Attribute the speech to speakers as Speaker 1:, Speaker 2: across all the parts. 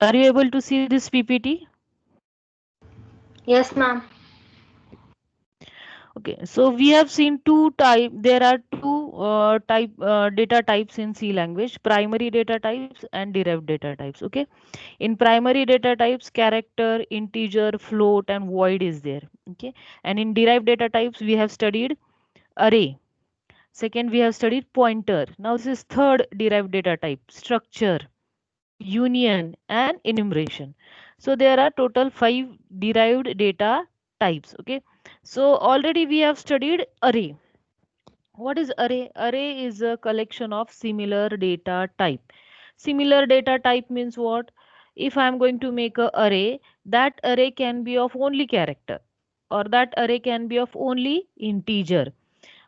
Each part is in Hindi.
Speaker 1: Are you able to see this PPT?
Speaker 2: Yes, ma'am.
Speaker 1: Okay, so we have seen two type. There are two data types in C language: primary data types and derived data types. Okay, in primary data types, character, integer, float, and void is there. Okay, and in derived data types, we have studied array. Second, we have studied pointer. Now this is third derived data type: structure, union, and enumeration. So there are total five derived data types. Okay, so already we have studied array. What is array? Array is a collection of similar data type. Similar data type means what? If I am going to make a array, that array can be of only character, or that array can be of only integer.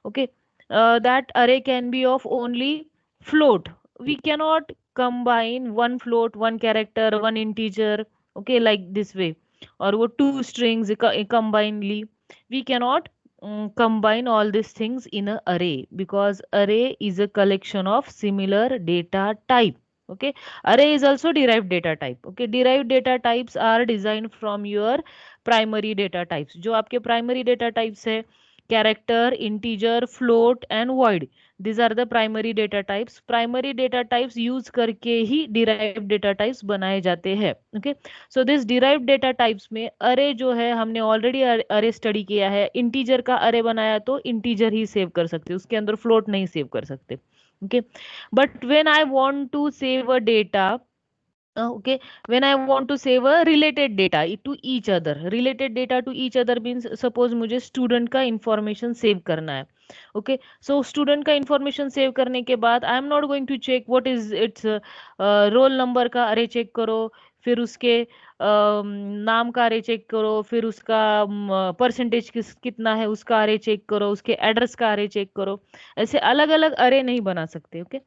Speaker 1: Okay, that array can be of only float. We cannot combine one float, one character, one integer, okay, like this way, or what two strings combinedly. We cannot combine all these things in a array, because array is a collection of similar data type. Okay, array is also derived data type. Okay, derived data types are designed from your primary data types. जो आपके primary data types है, character, integer, float and void, these are the primary data types. Primary data types use करके ही derived data types बनाए जाते हैं. Okay, so this derived data types में array जो है, हमने already array study किया है. integer का array बनाया तो integer ही save कर सकते, उसके अंदर float नहीं save कर सकते. Okay, but when I want to save a data, okay, when I want to save a related data to each other, related data to each other means suppose मुझे student का information save करना है. Okay, so student का information save करने के बाद I am not going to check what is its roll number का array check करो, फिर उसके नाम का array check करो, फिर उसका परसेंटेज कितना है उसका array check करो, उसके एड्रेस का array check करो. ऐसे अलग अलग array नहीं बना सकते. ओके,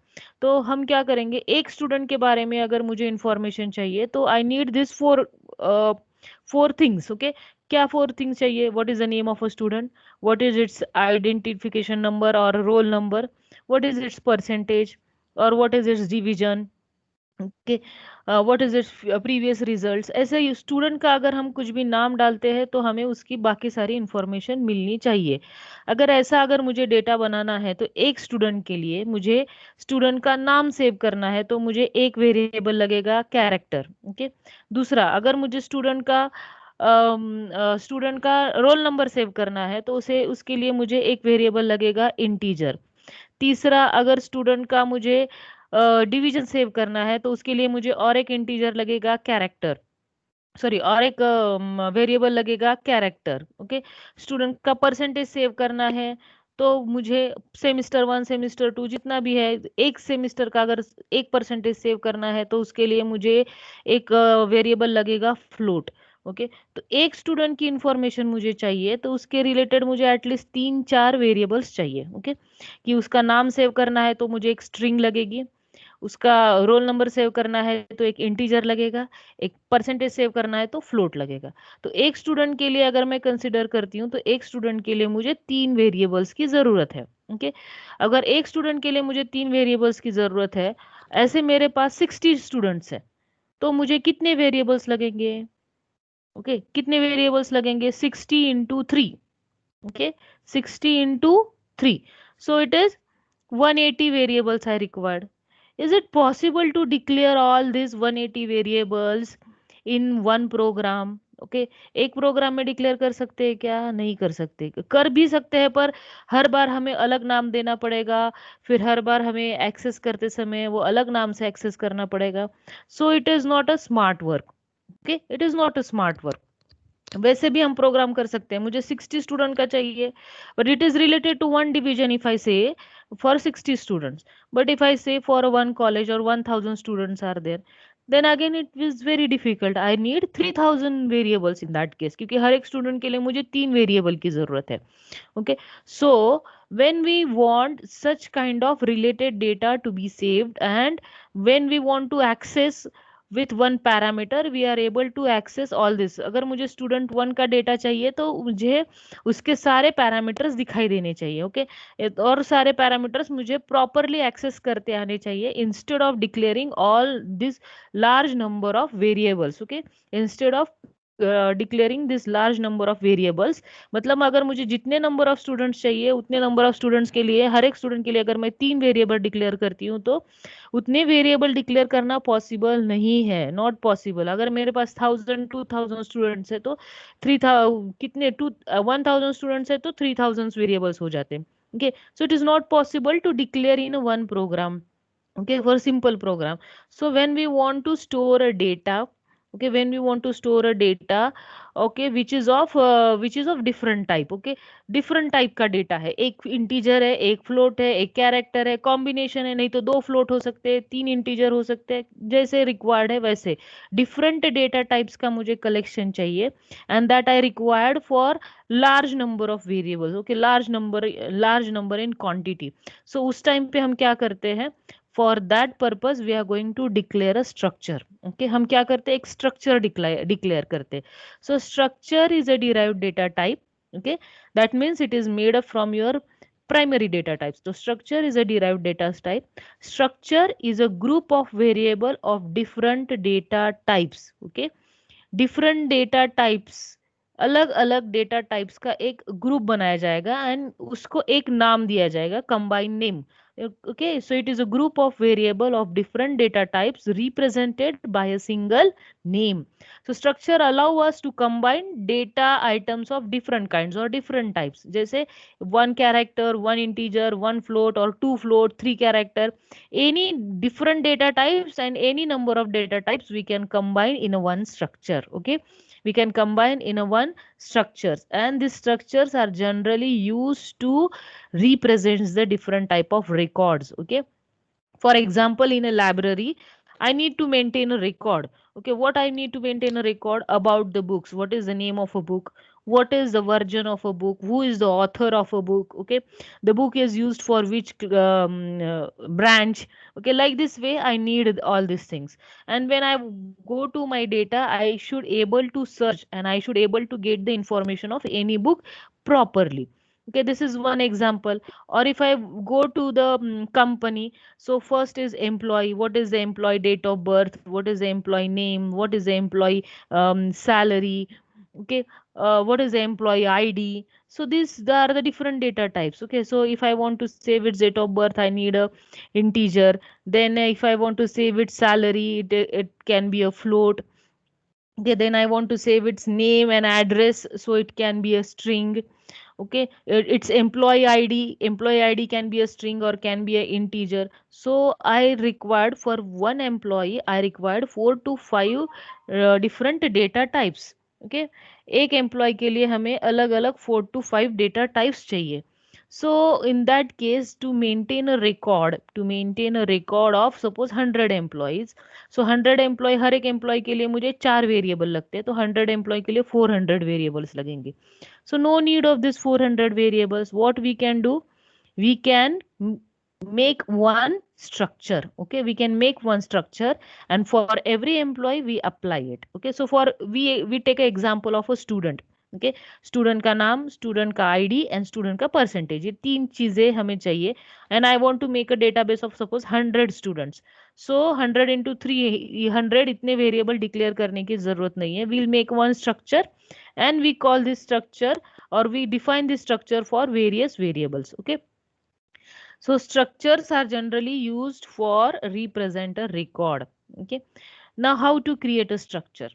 Speaker 1: तो हम क्या करेंगे, एक स्टूडेंट के बारे में अगर मुझे इंफॉर्मेशन चाहिए तो I need this four things. Okay, क्या फोर थिंग्स चाहिए? What is the name of a student, what is its identification number और roll number, what is its percentage, और what is its division. Okay, what is its previous results. ऐसे ही स्टूडेंट का अगर हम कुछ भी नाम डालते हैं तो हमें उसकी बाकी सारी इंफॉर्मेशन मिलनी चाहिए. अगर मुझे डेटा बनाना है तो एक स्टूडेंट के लिए मुझे स्टूडेंट का नाम सेव करना है तो मुझे एक वेरिएबल लगेगा कैरेक्टर. ओके, दूसरा, अगर मुझे स्टूडेंट का रोल नंबर सेव करना है तो उसे उसके लिए मुझे एक वेरिएबल लगेगा इंटीजर. तीसरा, अगर स्टूडेंट का मुझे डिवीजन सेव करना है तो उसके लिए मुझे और एक इंटीजर लगेगा कैरेक्टर, सॉरी, और एक वेरिएबल लगेगा कैरेक्टर. ओके, स्टूडेंट का परसेंटेज सेव करना है तो मुझे सेमिस्टर वन, सेमिस्टर टू जितना भी है, एक सेमिस्टर का अगर एक परसेंटेज सेव करना है तो उसके लिए मुझे एक वेरिएबल लगेगा फ्लोट. ओके, तो एक स्टूडेंट की इंफॉर्मेशन मुझे चाहिए तो उसके रिलेटेड मुझे एटलीस्ट तीन चार वेरिएबल्स चाहिए. ओके, कि उसका नाम सेव करना है तो मुझे एक स्ट्रिंग लगेगी, उसका रोल नंबर सेव करना है तो एक इंटीजर लगेगा, एक परसेंटेज सेव करना है तो फ्लोट लगेगा. तो एक स्टूडेंट के लिए अगर मैं कंसिडर करती हूँ तो एक स्टूडेंट के लिए मुझे तीन वेरिएबल्स की जरूरत है. ओके, अगर एक स्टूडेंट के लिए मुझे तीन वेरिएबल्स की जरूरत है, ऐसे मेरे पास 60 स्टूडेंट्स हैं, तो मुझे कितने वेरिएबल्स लगेंगे? ओके, कितने वेरिएबल्स लगेंगे? 60 into 3. Okay, 60 into 3, so it is 180 variables I required. Is it possible to declare all these 180 variables in one program? Okay, एक प्रोग्राम में डिक्लेयर कर सकते हैं क्या? नहीं कर सकते. कर भी सकते हैं पर हर बार हमें अलग नाम देना पड़ेगा, फिर हर बार हमें एक्सेस करते समय वो अलग नाम से एक्सेस करना पड़ेगा. सो it is not a smart work. Okay, it is not a smart work. वैसे भी हम प्रोग्राम कर सकते हैं, मुझे 60 स्टूडेंट का चाहिए, but it is related to one division if I say for 60 students. But if I say for one college और 1000 students are there, then again it is very difficult. I need 3000 variables in that case, क्योंकि हर एक स्टूडेंट के लिए मुझे तीन वेरिएबल की जरूरत है. Okay, so when we want such kind of related data to be saved, and when we want to access with one parameter we are able to access all this. अगर मुझे स्टूडेंट वन का डेटा चाहिए तो मुझे उसके सारे पैरामीटर्स दिखाई देने चाहिए, ओके। और सारे पैरामीटर्स मुझे प्रॉपरली एक्सेस करते आने चाहिए instead of declaring all this large number of variables, okay, instead of declaring this large number of variables. मतलब अगर मुझे जितने नंबर ऑफ स्टूडेंट्स चाहिए उतने नंबर ऑफ स्टूडेंट्स के लिए, हर एक स्टूडेंट के लिए अगर मैं 3 वेरिएबल डिक्लेयर करती हूँ तो उतने वेरिएबल डिक्लेयर करना पॉसिबल नहीं है, नॉट पॉसिबल। अगर मेरे पास 1000 2000 स्टूडेंट्स है तो 3000 कितने 1000 स्टूडेंट्स है तो 3000 वेरिएबल्स हो जाते हैं, okay. So it is not possible to declare in one program, okay, for simple program. So when we want to store a data, okay, when we want to store a data, okay, which is of different type, okay, different type का डेटा है, एक इंटीजर है, एक फ्लोट है, एक कैरेक्टर है, कॉम्बिनेशन है, नहीं तो दो फ्लोट हो सकते हैं, 3 इंटीजर हो सकते हैं, जैसे रिक्वायर्ड है वैसे डिफरेंट डेटा टाइप्स का मुझे कलेक्शन चाहिए, and that I required for large number of variables, okay, large number in quantity. So उस टाइम पे हम क्या करते हैं, for that purpose we are going to declare a structure, okay. हम क्या करते हैं, एक स्ट्रक्चर डिक्लेयर करते हैं। So structure is a derived data type, okay, that means it is made up from your primary data types. So structure is a derived data type. Structure is a group of variable of different data types, okay, different data types, अलग अलग डेटा टाइप्स का एक ग्रुप बनाया जाएगा एंड उसको एक नाम दिया जाएगा, combine name, okay. So it is a group of variable of different data types represented by a single name. So structure allow us to combine data items of different kinds or different types, जैसे one character, one integer, one float or two float, three character, any different data types and any number of data types we can combine in a one structure, okay. We can combine in a one structures, and these structures are generally used to represents the different type of records, okay. For example, in a library I need to maintain a record, okay. What I need to maintain a record about the books, what is the name of a book, what is the version of a book, who is the author of a book, okay, the book is used for which branch, okay. Like this way I need all these things, and when I go to my data I should able to search and I should able to get the information of any book properly, okay. This is one example. Or if I go to the company, so first is employee, what is the employee date of birth, what is the employee name, what is the employee salary, okay, what is the employee ID. So these are the different data types, okay. So if I want to save its date of birth I need a integer, then if I want to save its salary it can be a float, okay. Then I want to save its name and address, so it can be a string, okay. Its employee id can be a string or can be a integer. So I required for one employee I required 4 to 5 different data types, okay. एक एम्प्लॉय के लिए हमें अलग अलग 4 to 5 डेटा टाइप्स चाहिए. So in that case, to maintain a record of suppose 100 employees, so 100 employee, हर एक एम्प्लॉय के लिए मुझे 4 वेरिएबल लगते हैं, तो 100 एम्प्लॉय के लिए 400 वेरिएबल्स लगेंगे. So no need of this 400 variables. What we can do? We can make one structure. Okay, we can make one structure, and for every employee we apply it. Okay, so for we take an example of a student. Okay, student का नाम, स्टूडेंट का आईडी एंड स्टूडेंट का परसेंटेज, ये 3 चीजें हमें चाहिए. And I want to make a database of suppose 100 students. So 100 into 300, इतने वेरिएबल डिक्लेयर करने की जरूरत नहीं है. We'll make one structure and we call this structure, or we define this structure for various variables, okay. So structures are generally used for represent a record, okay. Now how to create a structure?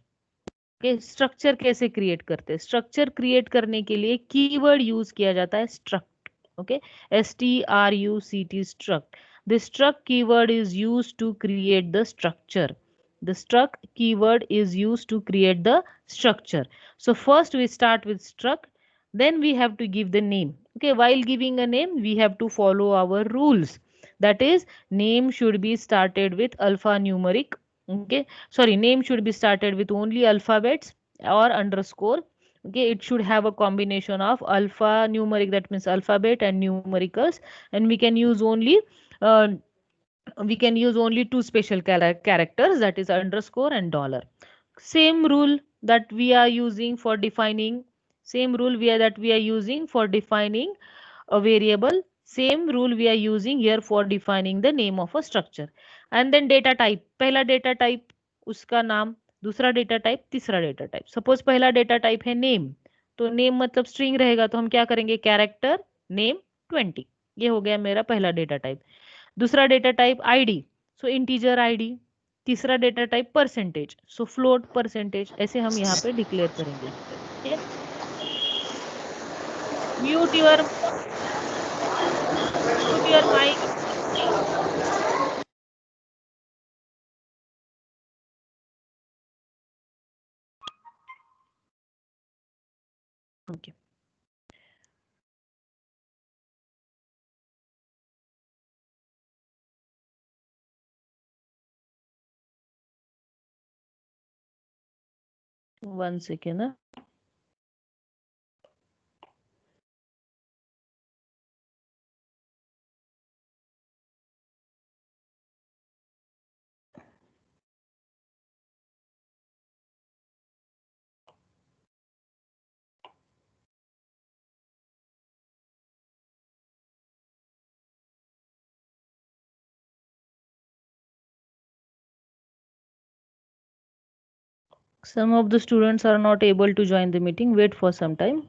Speaker 1: Okay, structure कैसे क्रिएट करते हैं? स्ट्रक्चर क्रिएट करने के लिए कीवर्ड यूज किया जाता है struct, okay, struct. Struct, the struct keyword is used to create the structure. The struct keyword is used to create the structure. So first we start with struct, then we have to give the name, okay. While giving a name we have to follow our rules. That is, name should be started with alphanumeric, okay. Sorry, name should be started with only alphabets or underscore, okay. It should have a combination of alphanumeric, that means alphabet and numericals, and we can use only uh, we can use only two special characters, that is underscore and dollar. Same rule that we are using for defining, same rule that we are using for defining a variable, same rule we are using here for defining the name of a structure. And then data type, पहला data type उसका नाम, दूसरा data type, तीसरा data type. Suppose पहला data type है name, तो name मतलब string रहेगा, तो हम क्या करेंगे, character name 20, ये हो गया मेरा पहला data type. दूसरा data type ID, so integer ID. तीसरा data type percentage, so float percentage. ऐसे हम यहाँ पे डिक्लेयर करेंगे. ठीक है. Mute your mic. Okay. One second. Some of the students are not able to join the meeting. Wait for some time.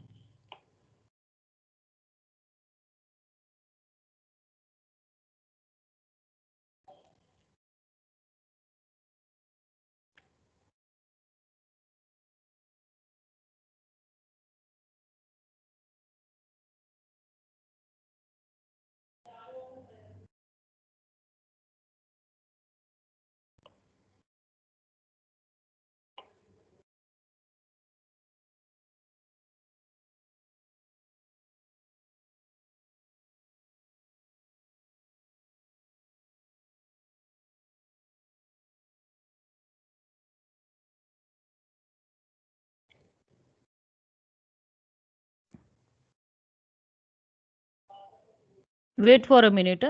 Speaker 1: Wait for a minute.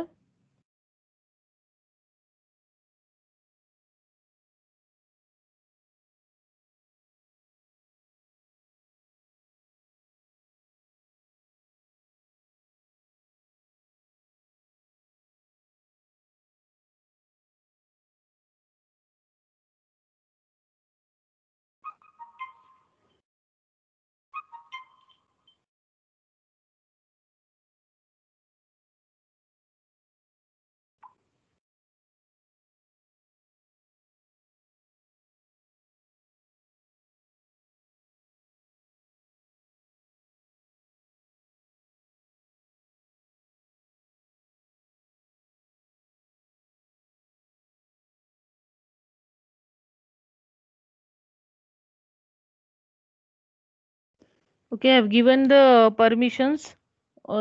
Speaker 1: Okay, I've given the permissions.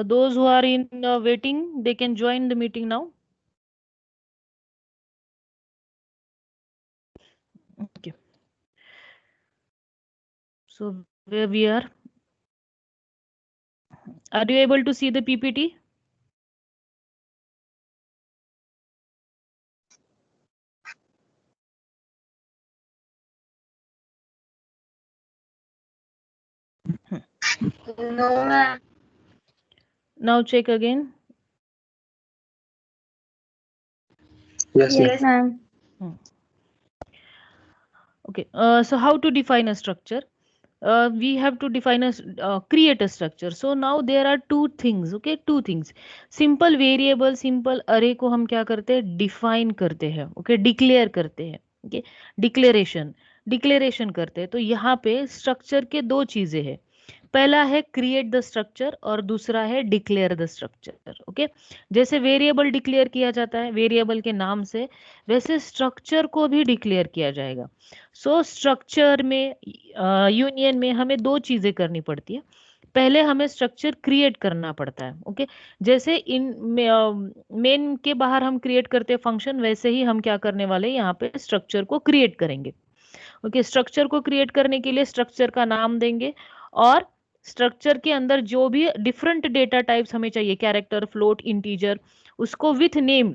Speaker 1: Those who are in waiting, they can join the meeting now. Okay. So where we are you able to see the PPT?
Speaker 2: No, ma'am.
Speaker 1: Now check again.
Speaker 2: Yes, ma'am.
Speaker 1: Okay. So how to define a structure? We have to define create a structure. So now there are two things. Okay, two things. Simple variable, simple array को हम क्या करते हैं, define करते हैं. Okay, declare करते हैं. Okay, declaration करते हैं. तो यहाँ पे structure के दो चीजें हैं. पहला है क्रिएट द स्ट्रक्चर और दूसरा है डिक्लेयर द स्ट्रक्चर. ओके, जैसे वेरिएबल डिक्लेयर किया जाता है वेरिएबल के नाम से, वैसे स्ट्रक्चर को भी डिक्लेयर किया जाएगा. सो स्ट्रक्चर में यूनियन में हमें दो चीजें करनी पड़ती है. पहले हमें स्ट्रक्चर क्रिएट करना पड़ता है. ओके, जैसे इन मेन के बाहर हम क्रिएट करते हैं फंक्शन, वैसे ही हम क्या करने वाले हैं, यहाँ पे स्ट्रक्चर को क्रिएट करेंगे. ओके, स्ट्रक्चर को क्रिएट करने के लिए स्ट्रक्चर का नाम देंगे और स्ट्रक्चर के अंदर जो भी डिफरेंट डेटा टाइप्स हमें चाहिए, कैरेक्टर, फ्लोट, इंटीजर, उसको विथ नेम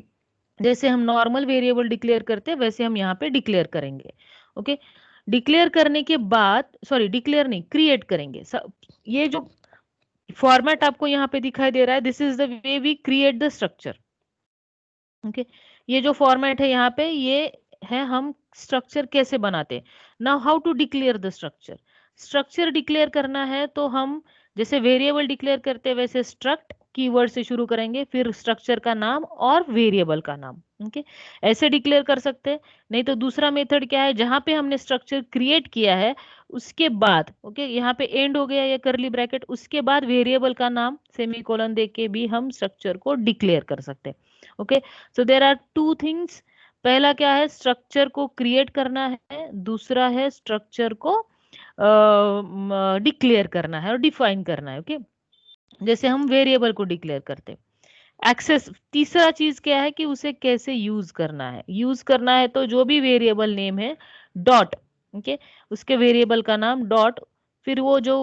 Speaker 1: जैसे हम नॉर्मल वेरिएबल डिक्लेयर करते हैं वैसे हम यहाँ पे डिक्लेयर करेंगे। ओके, डिक्लेयर करने के बाद, सॉरी डिक्लेयर नहीं, क्रिएट करेंगे। ये जो फॉर्मेट आपको यहाँ पे दिखाई दे रहा है, this is the way we create the structure. Okay, ये जो फॉर्मेट है यहाँ पे, ये है हम स्ट्रक्चर कैसे बनाते हैं। Now how to declare the structure. Structure declare करना है तो हम जैसे वेरिएबल डिक्लेयर करते हैं वैसे स्ट्रक्ट कीवर्ड से शुरू करेंगे, फिर स्ट्रक्चर का नाम और वेरिएबल का नाम। ओके, ऐसे डिक्लेयर कर सकते हैं। नहीं तो दूसरा मेथड क्या है, जहां पे हमने स्ट्रक्चर क्रिएट किया है उसके बाद, ओके यहाँ पे एंड हो गया या करली ब्रैकेट, उसके बाद वेरिएबल का नाम सेमीकोलन दे के भी हम स्ट्रक्चर को डिक्लेयर कर सकते हैं। Okay, so there are two things. पहला क्या है, स्ट्रक्चर को क्रिएट करना है, दूसरा है स्ट्रक्चर को डिक्लेयर करना है और डिफाइन करना है। ओके, जैसे हम वेरिएबल को डिक्लेयर करते हैं। एक्सेस, तीसरा चीज क्या है कि उसे कैसे यूज करना है। यूज करना है तो जो भी वेरिएबल नेम है डॉट, ओके, उसके वेरिएबल का नाम डॉट, फिर वो जो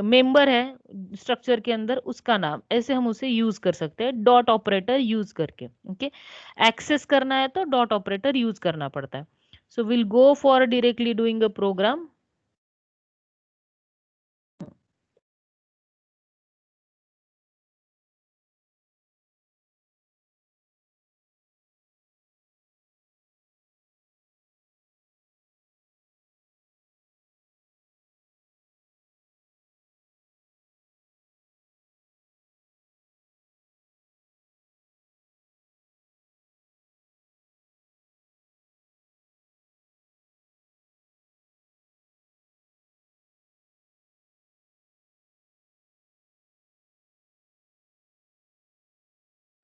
Speaker 1: मेंबर है स्ट्रक्चर के अंदर उसका नाम, ऐसे हम उसे यूज कर सकते हैं डॉट ऑपरेटर यूज करके। ओके, एक्सेस करना है तो डॉट ऑपरेटर यूज करना पड़ता है। So will go for directly doing a program.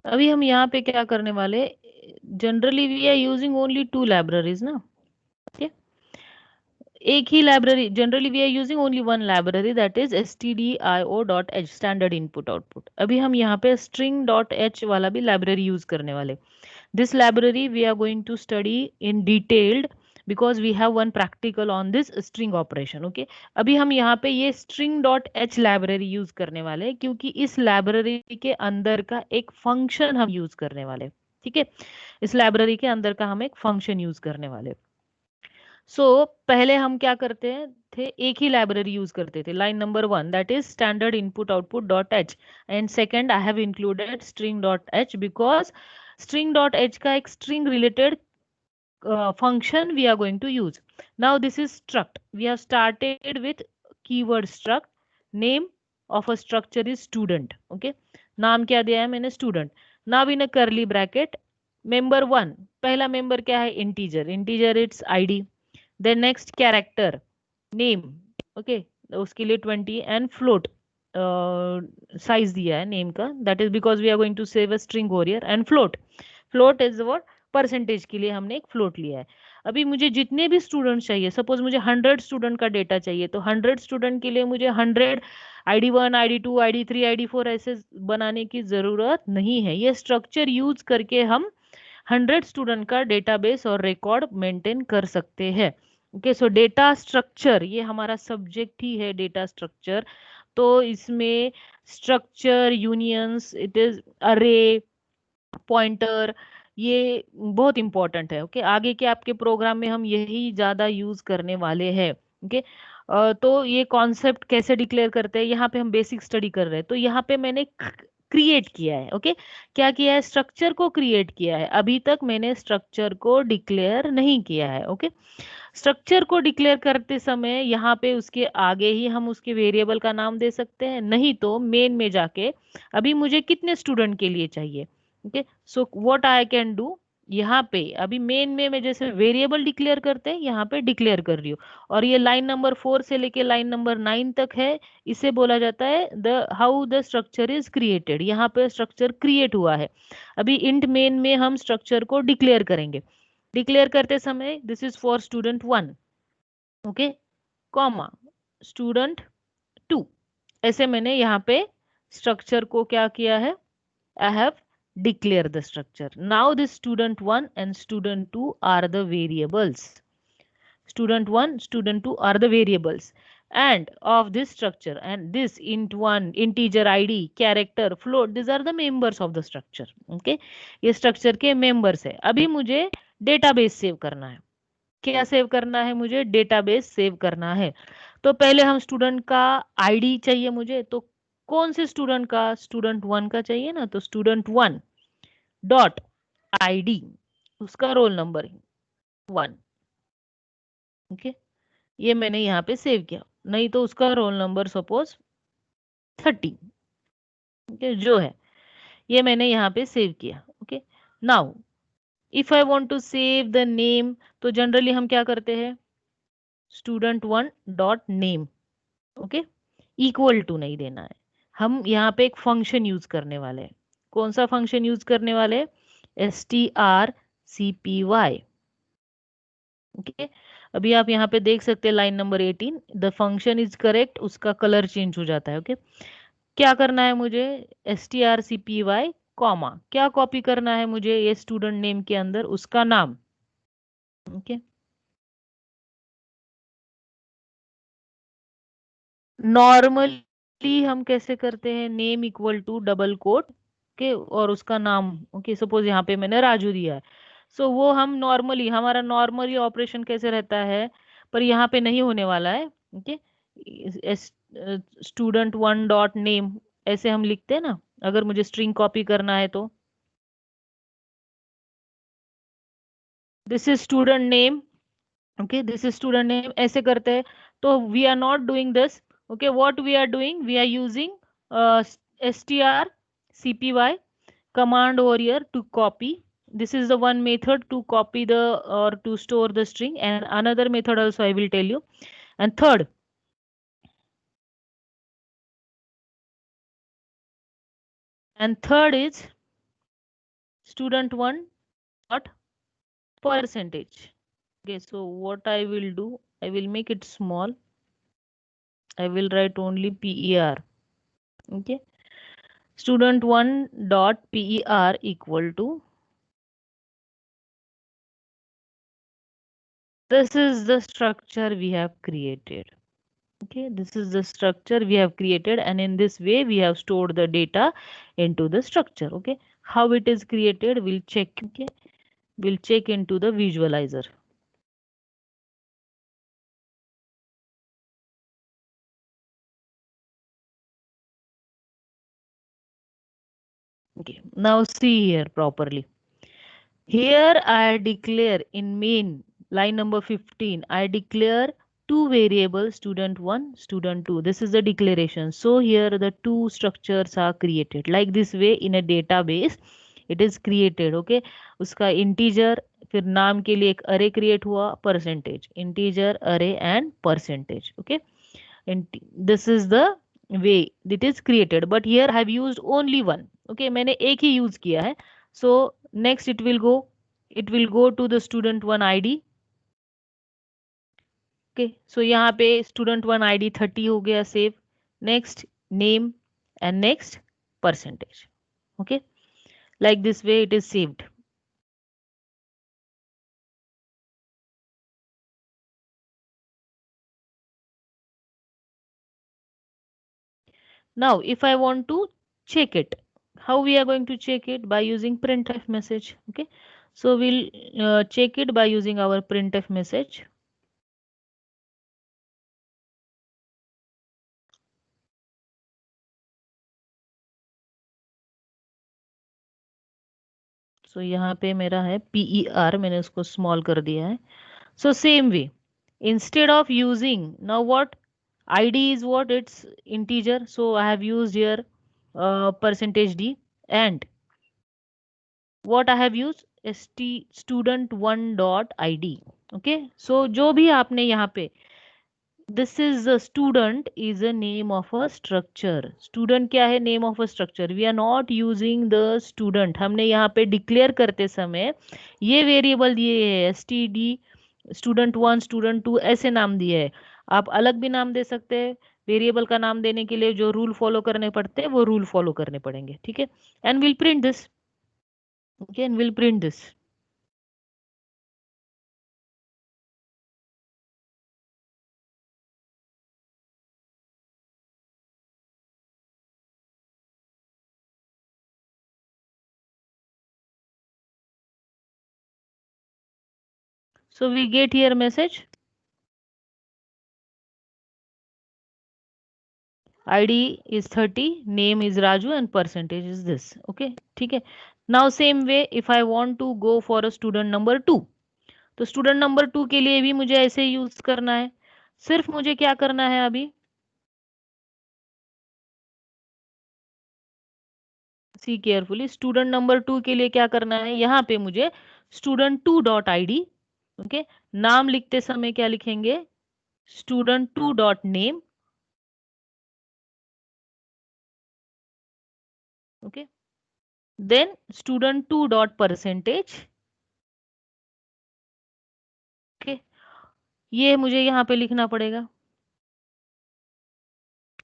Speaker 1: अभी हम यहाँ पे क्या करने वाले, generally we are using only two libraries ना। okay? एक ही library, generally we are using only one library, that is stdio.h, standard input output. अभी हम यहाँ पे string.h वाला भी लाइब्रेरी यूज करने वाले। This library we are going to study in detailed because we have one practical on this string operation. Okay, अभी हम यहाँ पे ये string.h लाइब्रेरी यूज करने वाले हैं क्योंकि इस लाइब्रेरी के अंदर का एक फंक्शन हम यूज करने वाले। ठीक है, इस लाइब्रेरी के अंदर का हम एक फंक्शन यूज करने वाले। पहले हम क्या करते हैं थे, एक ही लाइब्रेरी यूज करते थे। Line number 1 that is standard input output dot H, and second I have included string dot H because string dot H का एक string related function we are going to use. Now this is struct. We have started with keyword struct. Name of a structure is student. Okay, नाम क्या दिया है मैंने, student. Now in a curly bracket, member 1, पहला member क्या है, integer, integer its id. Then next character, name, okay, उसके लिए 20 and float साइज दिया है नेम का, that is because we are going to save a string or array, and float, float is what, percentage के लिए हमने एक फ्लोट लिया है। अभी मुझे जितने भी स्टूडेंट चाहिए, सपोज मुझे 100 स्टूडेंट का डेटा चाहिए, तो 100 स्टूडेंट के लिए मुझे 100 ID1 ID2 ID3 ID4 ऐसे बनाने की जरूरत नहीं है। ये स्ट्रक्चर यूज करके हम 100 स्टूडेंट का डेटाबेस और रिकॉर्ड मेंटेन कर सकते हैं। ओके, सो डेटा स्ट्रक्चर ये हमारा सब्जेक्ट ही है, डेटा स्ट्रक्चर। तो इसमें स्ट्रक्चर, यूनियंस, इट इज अरे, पॉइंटर, ये बहुत इंपॉर्टेंट है। ओके, आगे के आपके प्रोग्राम में हम यही ज्यादा यूज करने वाले हैं। ओके, तो ये कॉन्सेप्ट कैसे डिक्लेयर करते हैं, यहाँ पे हम बेसिक स्टडी कर रहे हैं। तो यहाँ पे मैंने क्रिएट किया है। ओके, क्या किया है, स्ट्रक्चर को क्रिएट किया है। अभी तक मैंने स्ट्रक्चर को डिक्लेयर नहीं किया है। ओके, स्ट्रक्चर को डिक्लेयर करते समय यहाँ पे उसके आगे ही हम उसके वेरिएबल का नाम दे सकते हैं, नहीं तो मेन में जाके अभी मुझे कितने स्टूडेंट के लिए चाहिए। Okay, so what I can do, यहाँ पे अभी मेन में मैं जैसे वेरिएबल डिक्लेयर करते हैं यहाँ पे डिक्लेयर कर रही हूँ, और ये लाइन नंबर 4 से लेके लाइन नंबर 9 तक है। इसे बोला जाता है the how the structure is created. यहाँ पे स्ट्रक्चर क्रिएट हुआ है। अभी इंट मेन में हम स्ट्रक्चर को डिक्लेयर करेंगे। डिक्लेयर करते समय this is for student 1, okay, comma student 2, ऐसे मैंने यहाँ पे स्ट्रक्चर को क्या किया है, I have declared the structure. Now this student 1 and student 2 are the variables. Student 1, student 2 are the variables. and of this structure, and this int1 integer id character float, these are the members of the structure. Okay, ये structure के members है. अभी मुझे database सेव करना है. क्या सेव करना है? मुझे डेटाबेस सेव करना है. तो पहले हम स्टूडेंट का आईडी चाहिए मुझे. तो कौन से स्टूडेंट का? स्टूडेंट वन का चाहिए ना. तो स्टूडेंट वन डॉट आईडी, उसका रोल नंबर 1. ओके, ये मैंने यहाँ पे सेव किया. नहीं तो उसका रोल नंबर सपोज 30. ओके, जो है ये मैंने यहाँ पे सेव किया. Okay, now if I want to save the name, तो जनरली हम क्या करते हैं? Student one dot name. Okay, equal to नहीं देना है. हम यहाँ पे एक फंक्शन यूज करने वाले हैं. कौन सा फंक्शन यूज करने वाले हैं? strcpy. ओके, अभी आप यहाँ पे देख सकते हैं line number 18, the function is correct, उसका कलर चेंज हो जाता है. ओके, क्या करना है मुझे? strcpy कॉमा, क्या कॉपी करना है मुझे? ये स्टूडेंट नेम के अंदर उसका नाम. ओके, नॉर्मली हम कैसे करते हैं? Name equal to double quote के और उसका नाम. ओके, सपोज यहाँ पे मैंने राजू दिया है. सो वो हम नॉर्मली, हमारा नॉर्मली ऑपरेशन कैसे रहता है, पर यहाँ पे नहीं होने वाला है. Okay, student one dot name ऐसे हम लिखते हैं ना, अगर मुझे स्ट्रिंग कॉपी करना है तो. This is student name. Okay, this is student name, ऐसे करते हैं. तो we are not doing this. Okay, what we are doing? We are using strcpy command over here to copy. This is the one method to copy the or to store the string, and another method also I will tell you. And third is student one dot percentage. Okay, so what I will do, I will make it small. I will write only per. Okay, student one dot per equal to, this is the structure we have created. Okay, this is the structure we have created, and in this way we have stored the data into the structure. Okay, how it is created, we'll check. Okay, we'll check into the visualizer. Okay, now see here properly. Here I declare in main line number 15, I declare two variables, student 1, student 2. This is the declaration. So here the two structures are created. Like this way in a database it is created. Okay, उसका integer, फिर नाम के लिए एक array create हुआ, percentage, integer, array and percentage. Okay, and this is the way it is created. But here I have used only one. Okay, मैंने एक ही use किया है. So next it will go to the student one id. Okay, so यहाँ पे student one id 30 हो गया save. Next name and next percentage. Okay, like this way it is saved. Now if I want to check it, how we are going to check it? By using printf message. Okay, so we'll check it by using our printf message. सो यहाँ पे मेरा है per, मैंने उसको स्मॉल कर दिया है. So same way, instead of using, now what id is, what it's integer, so I have used here percentage d, and what I have used student one dot id. Okay, so जो भी आपने यहाँ पे, this is a student is a name of a structure. Student क्या है? Name of a structure. We are not using the student. हमने यहाँ पे declare करते समय ये variable दिए है std, student one, student two ऐसे नाम दिए है. आप अलग भी नाम दे सकते हैं. वेरिएबल का नाम देने के लिए जो रूल फॉलो करने पड़ते हैं वो रूल फॉलो करने पड़ेंगे. ठीक है, and will print this. Okay, and will print this. So we get here message ID is 30, name is Raju and percentage is this. Okay, ठीक है. Now same way if I want to go for a student number 2, तो स्टूडेंट नंबर 2 के लिए भी मुझे ऐसे यूज करना है. सिर्फ मुझे क्या करना है अभी, सी केयरफुली, स्टूडेंट नंबर 2 के लिए क्या करना है, यहाँ पे मुझे student 2 dot I D. Okay, नाम लिखते समय क्या लिखेंगे, student 2 dot name. Okay, then student 2 dot percentage. Okay, ये मुझे यहाँ पे लिखना पड़ेगा.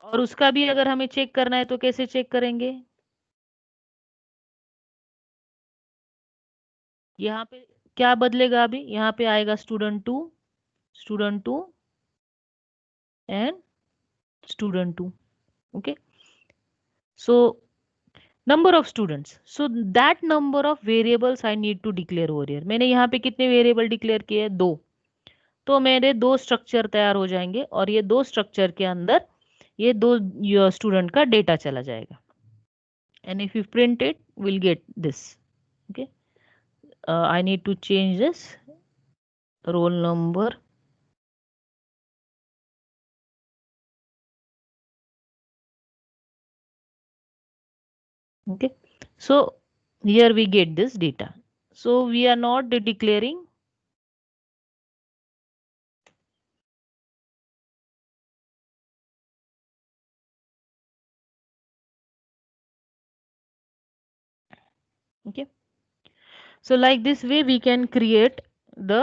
Speaker 1: और उसका भी अगर हमें चेक करना है तो कैसे चेक करेंगे, यहाँ पे क्या बदलेगा, अभी यहाँ पे आएगा student two and student 2. Okay, so number of students, so that number of variables I need to declare over here. मैंने यहाँ पे कितने वेरिएबल डिक्लेयर किए हैं, 2. तो मेरे 2 स्ट्रक्चर तैयार हो जाएंगे और ये 2 स्ट्रक्चर के अंदर ये 2 स्टूडेंट का डेटा चला जाएगा. And if you print it will get this. Okay, I need to change this roll number. Okay, so here we get this data. So we are not declaring. Okay, so like this way we can create the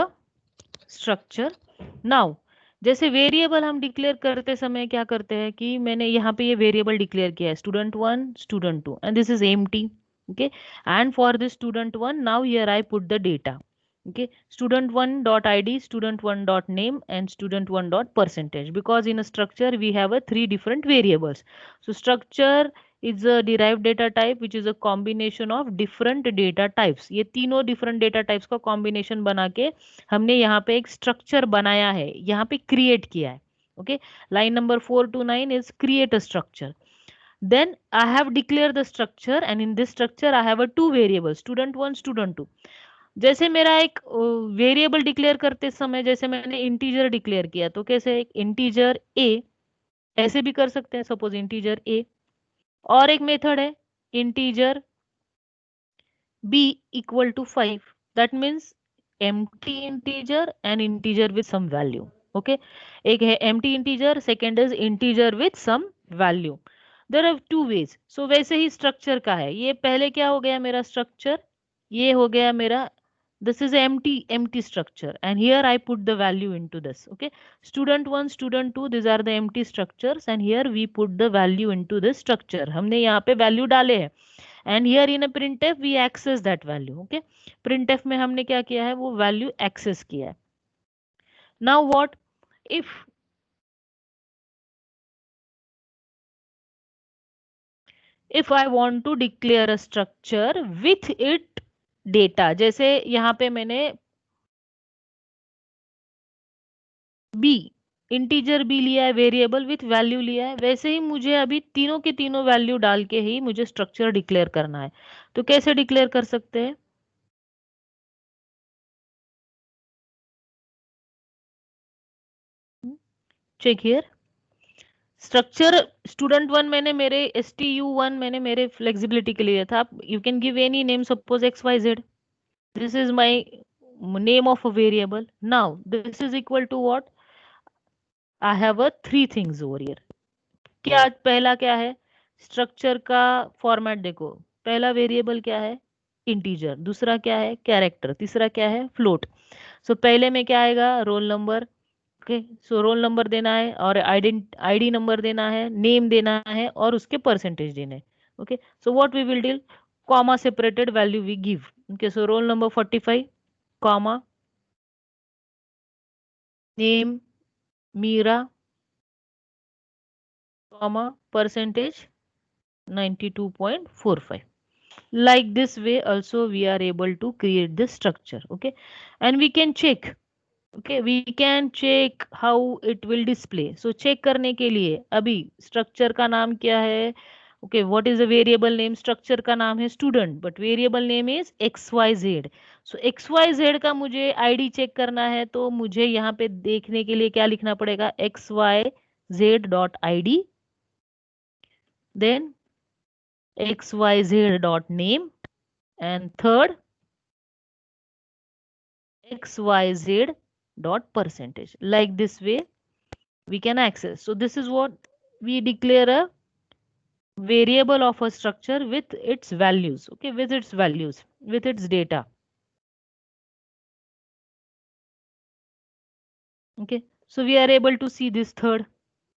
Speaker 1: structure. Now जैसे वेरिएबल हम डिक्लेयर करते समय क्या करते हैं कि मैंने यहाँ पे ये वेरिएबल डिक्लेयर किया है student 1 student 2 and this is empty. Okay, and for this student 1 now here I put the data. Okay, student 1 dot id, student 1 dot name and student 1 dot percentage, because in a structure we have a 3 different variables. So structure is a derived data type which is a combination of different data types. ये तीनों different data types का combination बना के हमने यहाँ पे एक structure बनाया है, यहाँ पे create किया है. Okay, line number 4 to 9 is create a structure. Then I have declared the structure and in this structure I have a 2 variables student 1 student 2. जैसे मेरा एक वेरिएबल डिक्लेयर करते समय जैसे मैंने इंटीजर डिक्लेयर किया, तो कैसे, एक इंटीजर ए ऐसे भी कर सकते हैं, सपोज इंटीजर ए. और एक मेथड है integer B equal to 5. That means empty integer and integer with some value. Okay, एक है empty integer, second is integer with some value. There are two ways. So वैसे ही structure का है, ये पहले क्या हो गया मेरा structure, ये हो गया मेरा, this is empty structure and here I put the value into this. Okay, student 1 student 2 these are the empty structures and here we put the value into this structure. हमने यहाँ पे value डाले हैं and here in a printf we access that value. Okay, printf में हमने क्या किया है, वो value access किया है. Now what if I want to declare a structure with it data, जैसे यहाँ पे मैंने b इंटीजर b लिया है, वेरिएबल विथ वैल्यू लिया है, वैसे ही मुझे अभी तीनों के तीनों वैल्यू डाल के ही मुझे स्ट्रक्चर डिक्लेयर करना है. तो कैसे डिक्लेयर कर सकते हैं, चेक हियर. स्ट्रक्चर स्टूडेंट 1 मैंने मेरे stu1 मैंने मेरे फ्लेक्सिबिलिटी के लिए था, you can give any name, suppose xyz. This is my name of a variable. Now this is equal to what, I have a 3 things over here. क्या पहला क्या है, स्ट्रक्चर का फॉर्मेट देखो, पहला वेरिएबल क्या है, इंटीजर, दूसरा क्या है कैरेक्टर, तीसरा क्या है फ्लोट. सो पहले में क्या आएगा, roll number. Okay, so roll number देना है और आईडी नंबर देना है, नेम देना है और उसके परसेंटेज देने हैं. Okay, so what we will do, comma separated value we give. Okay, so roll number 45 comma name Meera comma percentage 92.45. Like this way also we are able to create this structure. Okay, and we can check okay, we can check how it will display. So check करने के लिए अभी स्ट्रक्चर का नाम क्या है? Okay, what is the variable name? Structure का नाम है student, but variable name is X Y Z. So X Y Z का मुझे आईडी चेक करना है, तो मुझे यहाँ पे देखने के लिए क्या लिखना पड़ेगा? X Y Z dot I D, then X Y Z dot name, and third xyz dot percentage. Like this way we can access. So this is what we declare a variable of a structure with its values. Okay, with its values, with its data. Okay, so we are able to see this third.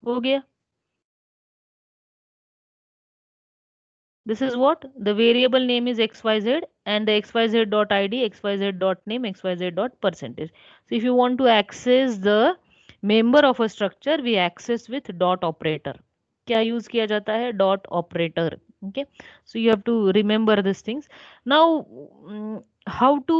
Speaker 1: हो गया. This is what the variable name is xyz, and the xyz dot id, xyz dot name, xyz dot percentage. So if you want to access the member of a structure, we access with dot operator. क्या use किया जाता है? Dot operator. Okay, so you have to remember these things. Now how to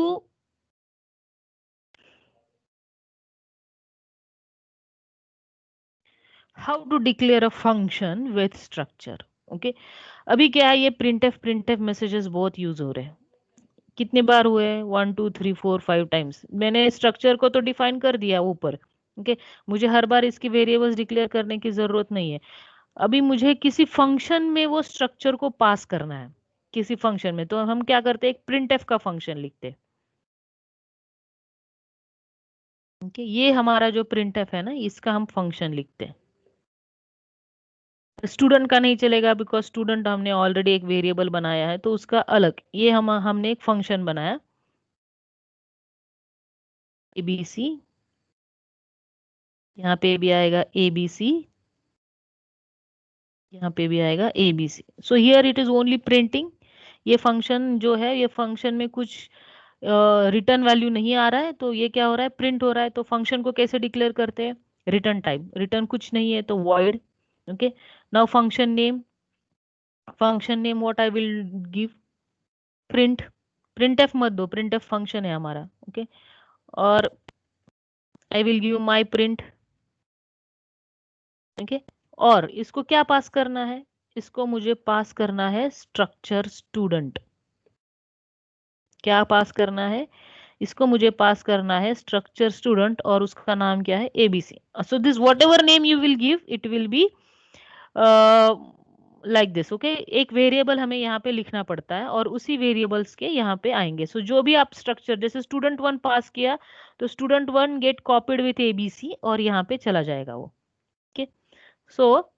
Speaker 1: declare a function with structure. Okay, अभी क्या है, ये printf messages बहुत यूज हो रहे हैं. कितने बार हुए? 1 2 3 4 5 टाइम्स. मैंने स्ट्रक्चर को तो डिफाइन कर दिया ऊपर. ओके, मुझे हर बार इसकी वेरिएबल्स डिक्लेयर करने की जरूरत नहीं है. अभी मुझे किसी फंक्शन में वो स्ट्रक्चर को पास करना है. किसी फंक्शन में तो हम क्या करते हैं? एक प्रिंट का फंक्शन लिखते हैं. ओके, ये हमारा जो प्रिंट है ना, इसका हम फंक्शन लिखते हैं. स्टूडेंट का नहीं चलेगा, बिकॉज स्टूडेंट हमने ऑलरेडी एक वेरिएबल बनाया है, तो उसका अलग. ये हमने एक फंक्शन बनाया, एबीसी. यहाँ पे भी आएगा एबीसी, यहाँ पे भी आएगा ABC. So here it is only printing. ये फंक्शन जो है, ये फंक्शन में कुछ रिटर्न वैल्यू नहीं आ रहा है, तो ये क्या हो रहा है? प्रिंट हो रहा है. तो फंक्शन को कैसे डिक्लेयर करते हैं? Return type. रिटर्न कुछ नहीं है तो void. Okay, now function name. Function name what I will give? Print. Print F मत दो, प्रिंट एफ फंक्शन है हमारा. ओके, और I will give my print. Okay, और इसको क्या पास करना है? इसको मुझे पास करना है स्ट्रक्चर स्टूडेंट. क्या पास करना है? इसको मुझे पास करना है स्ट्रक्चर स्टूडेंट, और उसका नाम क्या है? ABC. So this what ever name you will give, it will be like this. Okay, एक वेरिएबल हमें यहाँ पे लिखना पड़ता है, और उसी वेरिएबल्स के यहाँ पे आएंगे. सो जो भी आप स्ट्रक्चर, जैसे स्टूडेंट वन पास किया, तो student one get copied with ABC, और यहाँ पे चला जाएगा वो. ओके, सो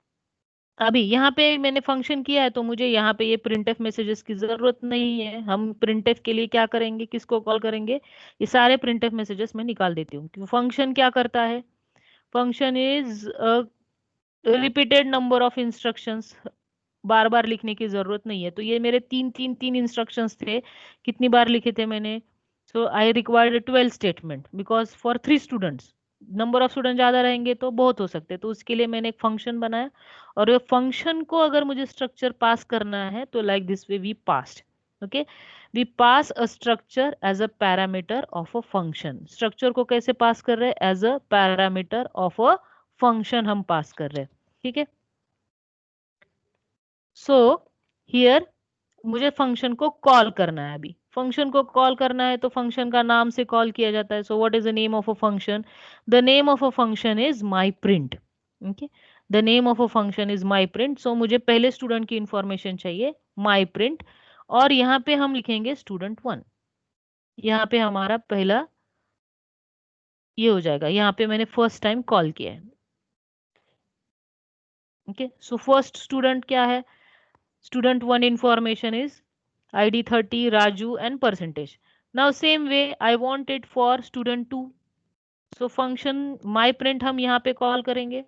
Speaker 1: अभी यहाँ पे मैंने फंक्शन किया है, तो मुझे यहाँ पे ये प्रिंटफ मैसेजेस की जरूरत नहीं है. हम प्रिंटफ के लिए क्या करेंगे? किसको कॉल करेंगे? ये सारे प्रिंटफ मैसेजेस मैं निकाल देती हूँ, क्योंकि फंक्शन क्या करता है? Function is repeated number of instructions. बार बार लिखने की जरूरत नहीं है. तो ये मेरे तीन तीन तीन इंस्ट्रक्शंस थे. कितनी बार लिखे थे मैंने? So I required 12 statement, because for 3 students. Number of student ज्यादा रहेंगे तो बहुत हो सकते हैं, तो उसके लिए मैंने एक फंक्शन बनाया. और ये फंक्शन को अगर मुझे स्ट्रक्चर पास करना है, तो like this way we passed. Okay, we pass a structure as a parameter of a function. Structure को कैसे पास कर रहे हैं? As a parameter of a function हम पास कर रहे हैं. ठीक है, सो हियर मुझे फंक्शन को कॉल करना है. अभी फंक्शन को कॉल करना है, तो फंक्शन का नाम से कॉल किया जाता है. So what is the name of a function? The name of a function is my print. Okay, the name of a function is my print. So मुझे पहले स्टूडेंट की इंफॉर्मेशन चाहिए, माई प्रिंट. और यहाँ पे हम लिखेंगे स्टूडेंट वन. यहाँ पे हमारा पहला ये हो जाएगा. यहाँ पे मैंने फर्स्ट टाइम कॉल किया है. ओके, सो फर्स्ट स्टूडेंट क्या है? Student 1 information is ID 30, Raju, and percentage. Now same way I want it for student 2. So function myPrint हम यहाँ पे कॉल करेंगे,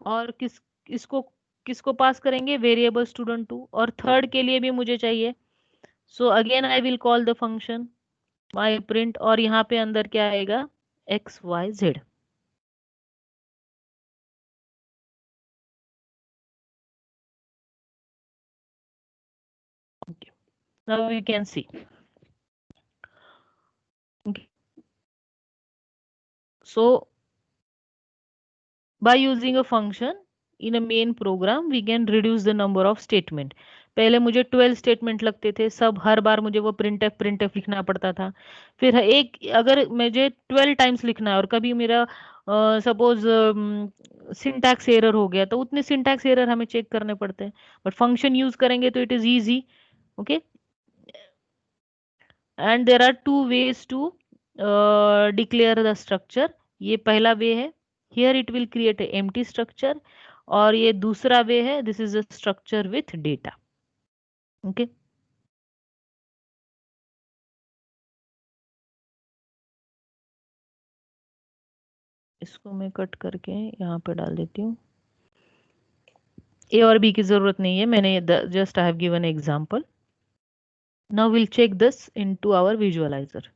Speaker 1: और इसको किसको पास करेंगे? Variable student 2. और थर्ड के लिए भी मुझे चाहिए. So again I will call the function myPrint, और यहाँ पे अंदर क्या आएगा? XYZ. Okay. Now we can see. Okay. So by using a function in a main program we can reduce the number of statement. पहले मुझे 12 स्टेटमेंट लगते थे, सब हर बार मुझे वो प्रिंट एफ लिखना पड़ता था। फिर एक अगर मुझे 12 टाइम्स लिखना है और कभी मेरा सपोज सिंटैक्स एरर हो गया तो उतने सिंटैक्स एरर हमें चेक करने पड़ते हैं। बट फंक्शन यूज करेंगे तो it is easy. Okay, and there are two ways to declare the structure. ये पहला वे है, here it will create a empty structure, और ये दूसरा वे है, this is a structure with data. Okay, इसको मैं कट करके यहाँ पे डाल देती हूँ। ए और बी की जरूरत नहीं है, मैंने just I have given example. Now will check this into our visualizer.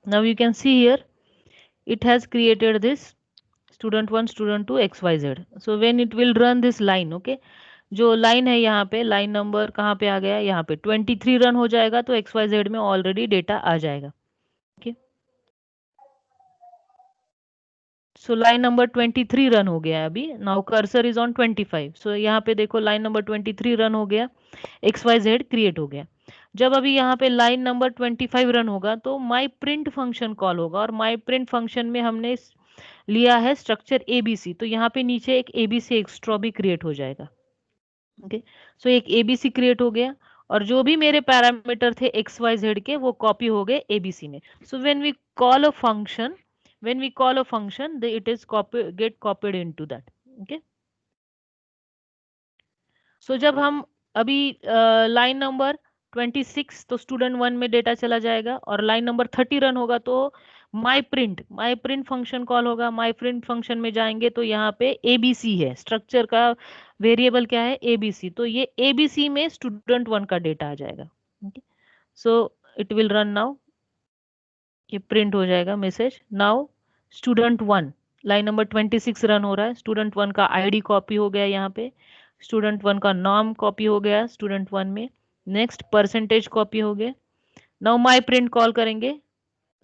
Speaker 1: Now you can see here it has created this student1 student2 xyz. So when it will run this line, okay, जो लाइन है यहाँ पे, लाइन नंबर कहाँ पे आ गया, यहाँ पे 23 रन हो जाएगा तो एक्स वाई जेड में ऑलरेडी डेटा आ जाएगा। Okay, so line number 23 run हो गया है अभी। नाउ कर्सर इज ऑन 25, सो यहाँ पे देखो लाइन नंबर 23 रन हो गया, एक्स वाई जेड क्रिएट हो गया। जब अभी यहाँ पे लाइन नंबर 25 रन होगा तो माई प्रिंट फंक्शन कॉल होगा, और माई प्रिंट फंक्शन में हमने लिया है स्ट्रक्चर एबीसी, तो यहाँ पे नीचे एक एबीसी एक्स्ट्रा भी क्रिएट हो जाएगा। ओके, सो एक एबीसी क्रिएट हो गया, और जो भी मेरे पैरामीटर थे एक्स वाई जेड के वो कॉपी हो गए एबीसी में। So when we call a function, when we call a function it is get copied into that. Okay, so जब हम अभी लाइन नंबर 26 तो स्टूडेंट 1 में डेटा चला जाएगा, और लाइन नंबर 30 रन होगा तो माई प्रिंट फंक्शन कॉल होगा। माई प्रिंट फंक्शन में जाएंगे तो यहाँ पे एबीसी है, स्ट्रक्चर का वेरिएबल क्या है, एबीसी, तो ये एबीसी में स्टूडेंट 1 का डेटा आ जाएगा। So it will run now, ये प्रिंट हो जाएगा message now student 1, line number 26 run हो रहा है, स्टूडेंट 1 का आईडी कॉपी हो गया, यहाँ पे स्टूडेंट 1 का नाम कॉपी हो गया स्टूडेंट 1 में, नेक्स्ट परसेंटेज कॉपी हो गया। नाउ माई प्रिंट कॉल करेंगे,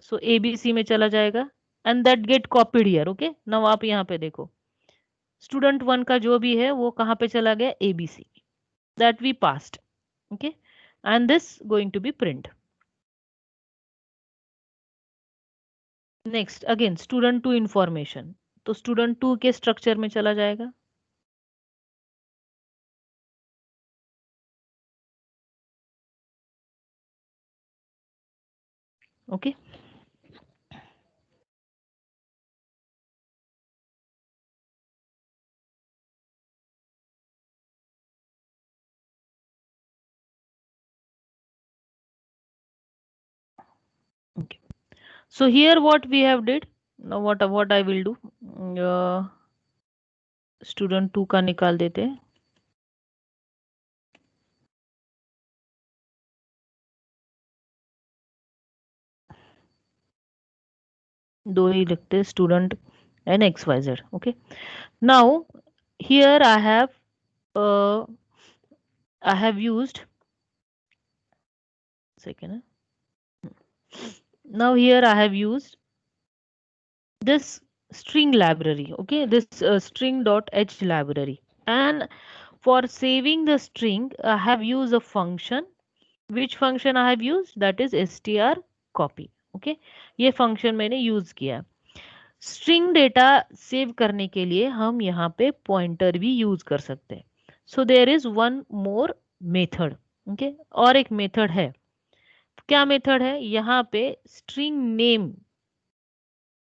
Speaker 1: सो एबीसी में चला जाएगा and that get copied here. Okay, now आप यहाँ पे देखो स्टूडेंट 1 का जो भी है वो कहाँ पे चला गया, ABC, that we passed. Okay, and this going to be print. Next again student 2 information, तो स्टूडेंट 2 के स्ट्रक्चर में चला जाएगा। Okay, okay, so here what we have did, now what I will do, student 2 का निकाल देते हैं, दो ही लिखते student and X Y Z. Okay, now here I have used second, now here I have used this string library. Okay, this string.h library, and for saving the string I have used a function. Which function I have used, that is str copy. Okay, ये function मैंने यूज किया। स्ट्रिंग डेटा सेव करने के लिए हम यहाँ पे पॉइंटर भी यूज कर सकते हैं। So there is one more method. Okay, और एक मेथड है, क्या मेथड है, यहाँ पे स्ट्रिंग नेम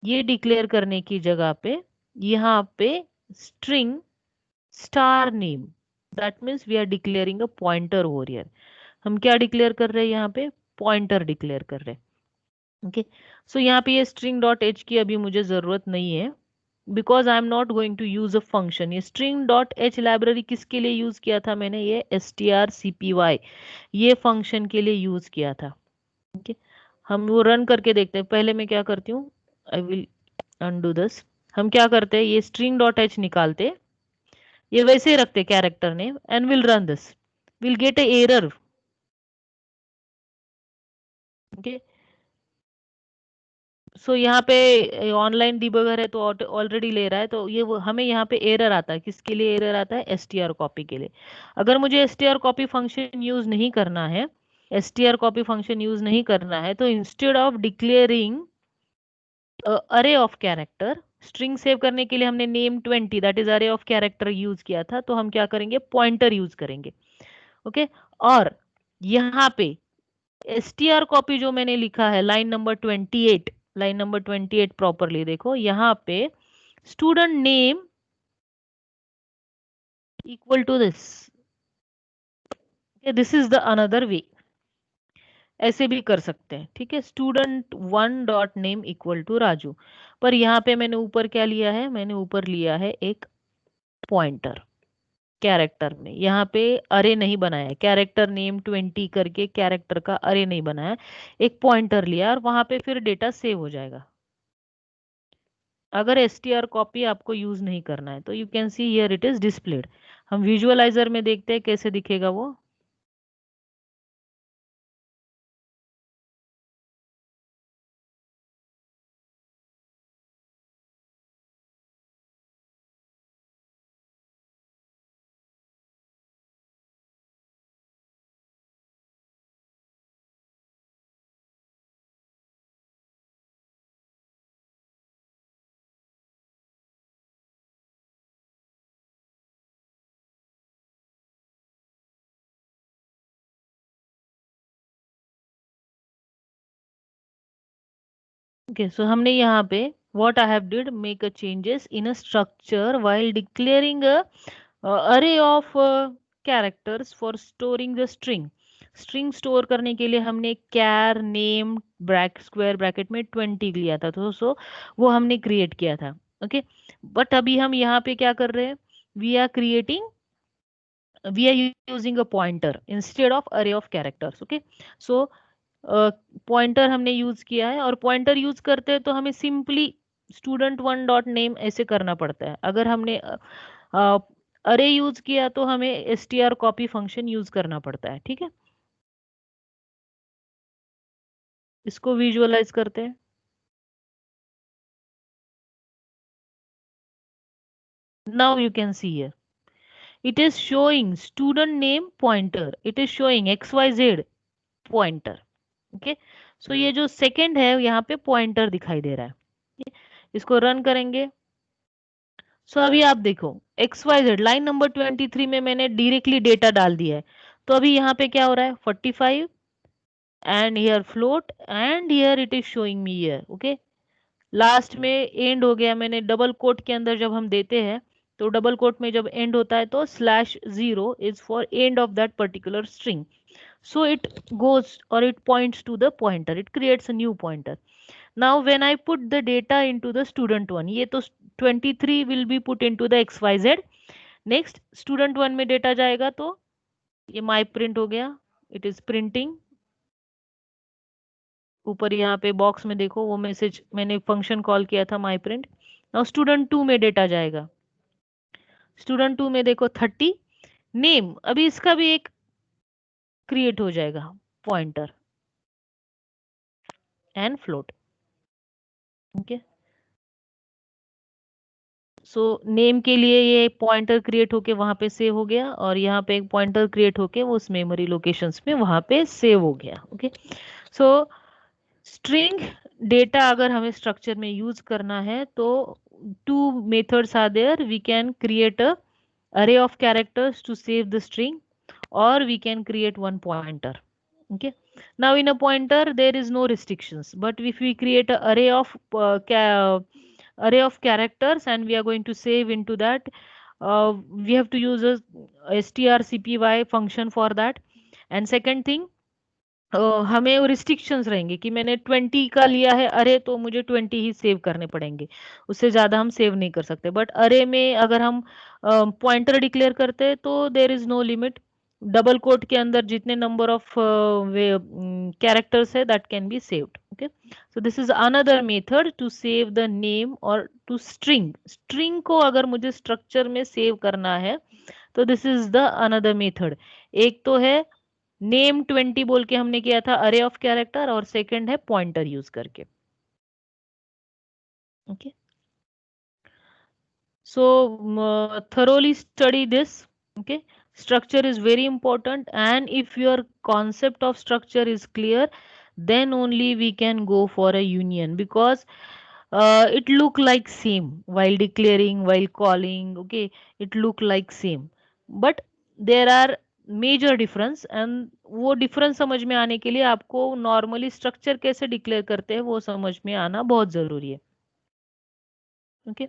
Speaker 1: ये डिक्लेयर करने की जगह पे यहाँ पे string star name, that means we are declaring a pointer over here. हम क्या डिक्लेयर कर रहे हैं यहाँ पे, पॉइंटर डिक्लेयर कर रहे हैं। ओके, सो यहाँ पे ये स्ट्रिंग डॉट एच की अभी मुझे जरूरत नहीं है, because I am not going to use a function. ये स्ट्रिंग डॉट एच लाइब्रेरी किसके लिए यूज किया था मैंने, ये strcpy ये फंक्शन के लिए यूज किया था। ओके, हम वो रन करके देखते हैं। पहले मैं क्या करती हूँ, आई विल अनडू दिस। हम क्या करते हैं, ये स्ट्रिंग डॉट एच निकालते, ये वैसे ही रखते character name, and will run this, will get a error. Okay, so यहाँ पे ऑनलाइन डिबगर है तो ऑलरेडी ले रहा है, तो ये वो हमें यहाँ पे एरर आता है। किसके लिए एरर आता है, str कॉपी के लिए। अगर मुझे str कॉपी फंक्शन यूज नहीं करना है, str कॉपी फंक्शन यूज नहीं करना है, तो इंस्टेड ऑफ डिक्लेयरिंग अरे ऑफ कैरेक्टर, स्ट्रिंग सेव करने के लिए हमने नेम 20 दैट इज अरे ऑफ कैरेक्टर यूज किया था, तो हम क्या करेंगे, पॉइंटर यूज करेंगे। ओके, और यहाँ पे str कॉपी जो मैंने लिखा है line number 28, line number 28 properly देखो, यहाँ पे student name equal to this, this is the another way, ऐसे भी कर सकते हैं। ठीक है, student one dot name equal to Raju, पर यहाँ पे मैंने ऊपर क्या लिया है, मैंने ऊपर लिया है एक पॉइंटर कैरेक्टर में। यहाँ पे अरे नहीं बनाया है, कैरेक्टर नेम 20 करके कैरेक्टर का अरे नहीं बनाया, एक पॉइंटर लिया, और वहां पे फिर डेटा सेव हो जाएगा। अगर str कॉपी आपको यूज नहीं करना है तो you can see here it is displayed. हम विजुअलाइजर में देखते हैं कैसे दिखेगा वो। ओके, सो हमने यहाँ पे what I have did make a changes in a structure while declaring a array of characters for storing the string। String store करने के लिए हमने कैर नेम स्क्वायर ब्रैकेट में 20 लिया था, तो सो वो हमने क्रिएट किया था। ओके, बट अभी हम यहाँ पे क्या कर रहे हैं, we are creating, we are using a pointer instead of array of characters. Okay, so pointer हमने यूज किया है, और पॉइंटर यूज करते हैं तो हमें simply student one dot name ऐसे करना पड़ता है। अगर हमने अरे यूज किया तो हमें str कॉपी फंक्शन यूज करना पड़ता है। ठीक है, इसको विजुअलाइज करते हैं। Now you can see here it is showing student name pointer, it is showing xyz pointer। Okay, so ये जो सेकंड है यहाँ पे पॉइंटर दिखाई दे रहा है। इसको रन करेंगे, सो अभी आप देखो XYZ लाइन नंबर 23 में मैंने डायरेक्टली डेटा डाल दिया है, तो अभी यहाँ पे क्या हो रहा है, 45 and here float and here it is showing me here. Okay, last में एंड हो गया, मैंने डबल कोट के अंदर जब हम देते हैं, तो डबल कोट में जब एंड होता है तो /0 is for end of that particular string. So it goes or it points to the pointer, it creates a new pointer। Now when I put the data into the student one, ये तो 23 will be put into the xyz। next student one में डेटा जाएगा तो ये my print हो गया, it is printing। ऊपर यहाँ पे बॉक्स में देखो वो मैसेज मैंने फंक्शन कॉल किया था my print। now student 2 में डेटा जाएगा, स्टूडेंट 2 में देखो 30 नेम, अभी इसका भी एक क्रिएट हो जाएगा pointer and float. Okay, so name के लिए ये पॉइंटर क्रिएट होके वहां पे सेव हो गया, और यहाँ पे एक पॉइंटर क्रिएट होके वो उस मेमोरी लोकेशंस में वहां पे सेव हो गया। ओके, सो स्ट्रिंग डेटा अगर हमें स्ट्रक्चर में यूज करना है तो two methods are there, we can create a array of characters to save the string, or we can create one pointer। Okay, now in a pointer there is no restrictions, but if we create a array of characters and we are going to save into that, we have to use a strcpy function for that, and second thing, हमें रिस्ट्रिक्शंस रहेंगे कि मैंने 20 का लिया है अरे, तो मुझे 20 ही सेव करने पड़ेंगे, उससे ज़्यादा हम सेव नहीं कर सकते। बट अरे में अगर हम पॉइंटर डिक्लेयर करते हैं तो there is no limit, double quote के अंदर जितने नंबर ऑफ कैरेक्टर्स है that can be saved. Okay, so this is another method to save the name और टू स्ट्रिंग। स्ट्रिंग को अगर मुझे स्ट्रक्चर में सेव करना है तो this is the another method. एक तो है नेम 20 बोल के हमने किया था अरे ऑफ कैरेक्टर, और सेकंड है पॉइंटर यूज करके। Okay, so thoroughly study this. Okay, structure is very important, and if your concept of structure is clear, then only we can go for a union, because it look like same while declaring, while calling. Okay, it look like same, but there are major difference, and वो डिफरेंस समझ में आने के लिए आपको नॉर्मली स्ट्रक्चर कैसे डिक्लेयर करते हैं वो समझ में आना बहुत जरूरी है। ओके,